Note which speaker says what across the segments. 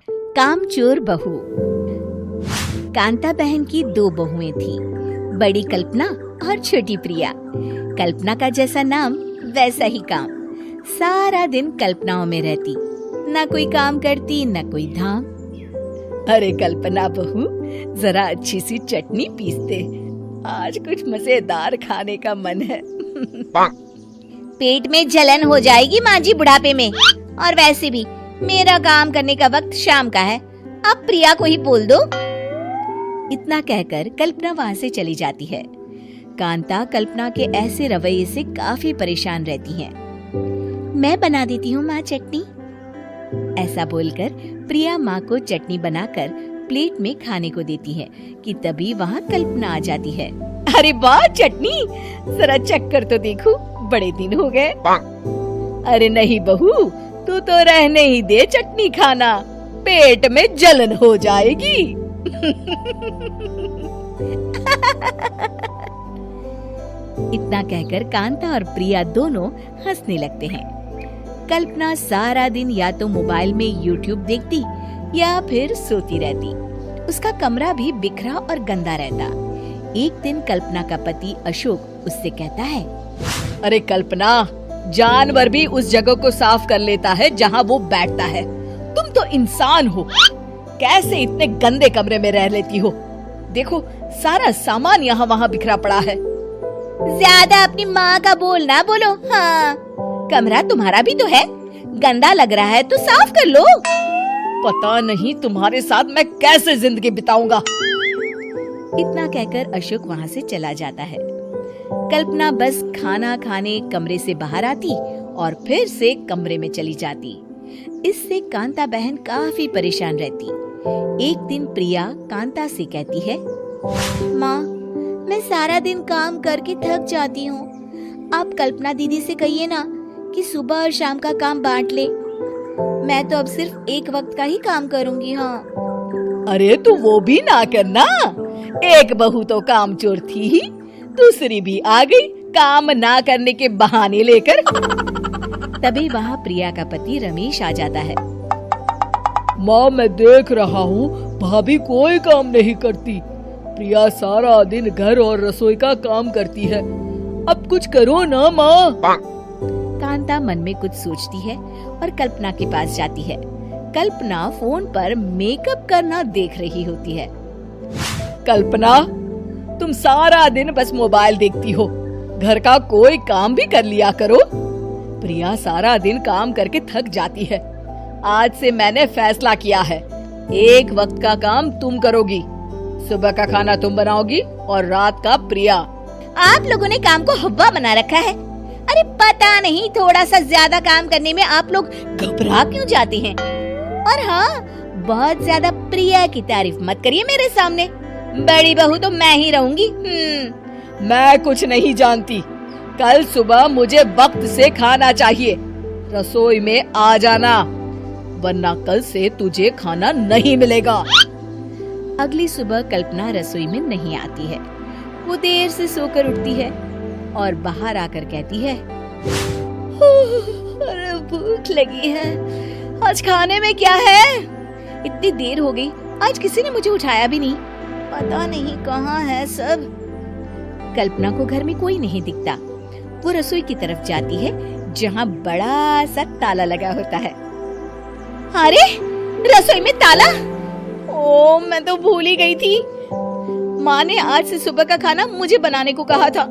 Speaker 1: कामचोर बहू। कांता बहन की 2 बहुएं थी, बड़ी कल्पना और छोटी प्रिया। कल्पना का जैसा नाम वैसा ही काम। सारा दिन कल्पनाओं में रहती, ना कोई काम करती न कोई धाम। अरे कल्पना बहू, जरा अच्छी सी चटनी पीस दे, आज कुछ मजेदार खाने का मन है।
Speaker 2: पेट में जलन हो जाएगी माँ जी बुढ़ापे में, और वैसे भी मेरा काम करने का वक्त शाम का है, अब प्रिया को ही बोल दो।
Speaker 1: इतना कहकर कल्पना वहाँ से चली जाती है। कांता कल्पना के ऐसे रवैये से काफी परेशान रहती है। मैं बना देती हूँ माँ चटनी, ऐसा बोलकर प्रिया माँ को चटनी बनाकर प्लेट में खाने को देती है कि तभी वहाँ कल्पना आ जाती है। अरे वाह चटनी, जरा चख कर तो देखूं, बड़े दिन हो गए। अरे नहीं बहू, तू तो रहने ही दे चटनी खाना, पेट में जलन हो जाएगी। इतना कहकर कांता और प्रिया दोनों हंसने लगते हैं। कल्पना सारा दिन या तो मोबाइल में YouTube देखती या फिर सोती रहती। उसका कमरा भी बिखरा और गंदा रहता। एक दिन कल्पना का पति अशोक उससे कहता है, अरे कल्पना, जानवर भी उस जगह को साफ कर लेता है जहाँ वो बैठता है, तुम तो इंसान हो, कैसे इतने गंदे कमरे में रह लेती हो? देखो सारा सामान यहाँ वहाँ बिखरा पड़ा है।
Speaker 2: ज्यादा अपनी माँ का बोल ना बोलो। हाँ, कमरा तुम्हारा भी तो है, गंदा लग रहा है तो साफ कर लो।
Speaker 1: पता नहीं तुम्हारे साथ मैं कैसे जिंदगी बिताऊंगा। इतना कहकर अशोक वहाँ से चला जाता है। कल्पना बस खाना खाने कमरे से बाहर आती और फिर से कमरे में चली जाती। इससे कांता बहन काफी परेशान रहती। एक दिन प्रिया कांता से कहती है,
Speaker 2: माँ, मैं सारा दिन काम करके थक जाती हूँ, आप कल्पना दीदी से कहिए ना कि सुबह और शाम का काम बांट ले। मैं तो अब सिर्फ एक वक्त का ही काम करूँगी। हाँ।
Speaker 1: अरे तू वो भी ना करना, एक बहू तो कामचोर थी ही, दूसरी भी आ गई काम ना करने के बहाने लेकर। तभी वहाँ प्रिया का पति रमेश आ जाता है।
Speaker 3: माँ, मैं देख रहा हूँ भाभी कोई काम नहीं करती, प्रिया सारा दिन घर और रसोई का काम करती है, अब कुछ करो ना माँ।
Speaker 1: कांता मन में कुछ सोचती है और कल्पना के पास जाती है। कल्पना फोन पर मेकअप करना देख रही होती है। कल्पना, तुम सारा दिन बस मोबाइल देखती हो, घर का कोई काम भी कर लिया करो। प्रिया सारा दिन काम करके थक जाती है। आज से मैंने फैसला किया है, एक वक्त का काम तुम करोगी, सुबह का खाना तुम बनाओगी और रात का प्रिया।
Speaker 2: आप लोगों ने काम को हवा बना रखा है। अरे पता नहीं थोड़ा सा ज्यादा काम करने में आप लोग घबरा क्यों जाते हैं। और हाँ, बहुत ज्यादा प्रिया की तारीफ मत करिए मेरे सामने, बड़ी बहू तो मैं ही रहूंगी।
Speaker 1: मैं कुछ नहीं जानती, कल सुबह मुझे वक्त से खाना चाहिए, रसोई में आ जाना, वरना कल से तुझे खाना नहीं मिलेगा। अगली सुबह कल्पना रसोई में नहीं आती है। वो देर से सोकर उठती है और बाहर आकर कहती है, अरे भूख लगी है, आज खाने में क्या है? इतनी देर हो गई, आज किसी ने मुझे उठाया भी नहीं, पता नहीं कहाँ है सब। कल्पना को घर में कोई नहीं दिखता। वो रसोई की तरफ जाती है जहाँ बड़ा सा ताला लगा होता है।
Speaker 2: अरे रसोई में ताला?
Speaker 1: ओ, मैं तो भूल ही गई थी। माँ ने आज से सुबह का खाना मुझे बनाने को कहा था।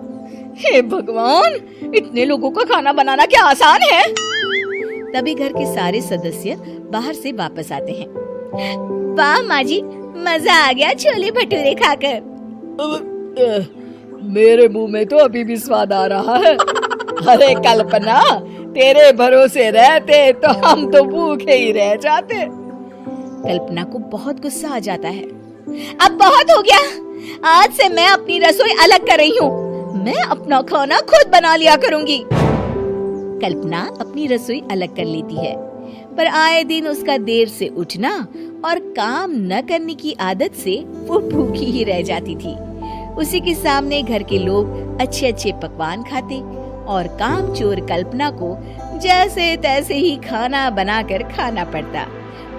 Speaker 1: हे भगवान, इतने लोगों का खाना बनाना क्या आसान है? तभी घर के सारे सदस्य बाहर से वापस आते हैं।
Speaker 2: वाह माँ जी, मजा आ गया छोले भटूरे खाकर।
Speaker 3: मेरे मुंह में तो अभी भी स्वाद आ रहा है।
Speaker 1: अरे कल्पना, तेरे भरोसे रहते तो हम तो भूखे ही रह जाते। कल्पना को बहुत गुस्सा आ जाता है।
Speaker 2: अब बहुत हो गया, आज से मैं अपनी रसोई अलग कर रही हूँ, मैं अपना खाना खुद बना लिया करूँगी।
Speaker 1: कल्पना अपनी रसोई अलग कर लेती है, पर आए दिन उसका देर से उठना और काम न करने की आदत से वो भूखी ही रह जाती थी। उसी के सामने घर के लोग अच्छे अच्छे पकवान खाते और कामचोर कल्पना को जैसे तैसे ही खाना बनाकर खाना पड़ता।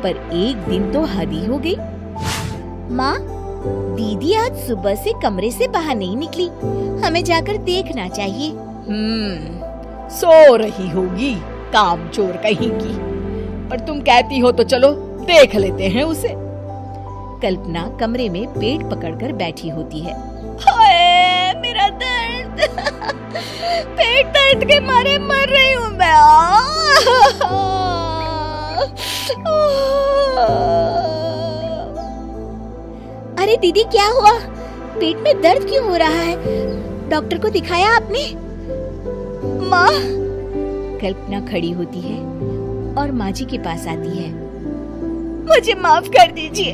Speaker 1: पर एक दिन तो हद ही हो गई।
Speaker 2: माँ, दीदी आज सुबह से कमरे से बाहर नहीं निकली, हमें जाकर देखना चाहिए।
Speaker 3: सो रही होगी कामचोर कहीं की, पर तुम कहती हो तो चलो देख लेते हैं उसे।
Speaker 1: कल्पना कमरे में पेट पकड़कर बैठी होती है।
Speaker 2: हाय मेरा दर्द, पेट दर्द के मारे मर रही हूँ मैं। अरे दीदी, क्या हुआ? पेट में दर्द क्यों हो रहा है? डॉक्टर को दिखाया आपने? माँ।
Speaker 1: कल्पना खड़ी होती है और माँ जी के पास आती है।
Speaker 2: मुझे माफ कर दीजिए,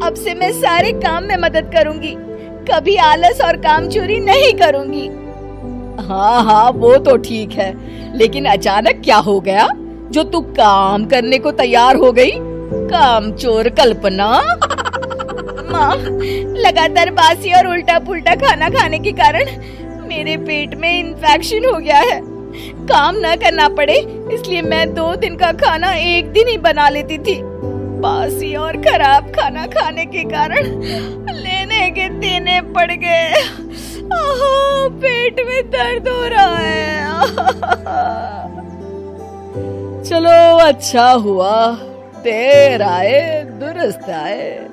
Speaker 2: अब से मैं सारे काम में मदद करूंगी, कभी आलस और काम चोरी नहीं करूंगी।
Speaker 3: हाँ वो तो ठीक है, लेकिन अचानक क्या हो गया जो तू काम करने को तैयार हो गई? कामचोर कल्पना।
Speaker 2: माँ, लगातार बासी और उल्टा पुल्टा खाना खाने के कारण मेरे पेट में इन्फेक्शन हो गया है। काम न करना पड़े इसलिए मैं 2 दिन का खाना एक दिन ही बना लेती थी। बासी और खराब खाना खाने के कारण लेने के देने पड़ गए। पेट में दर्द हो रहा है।
Speaker 3: चलो अच्छा हुआ, देर आए दुरुस्त आए।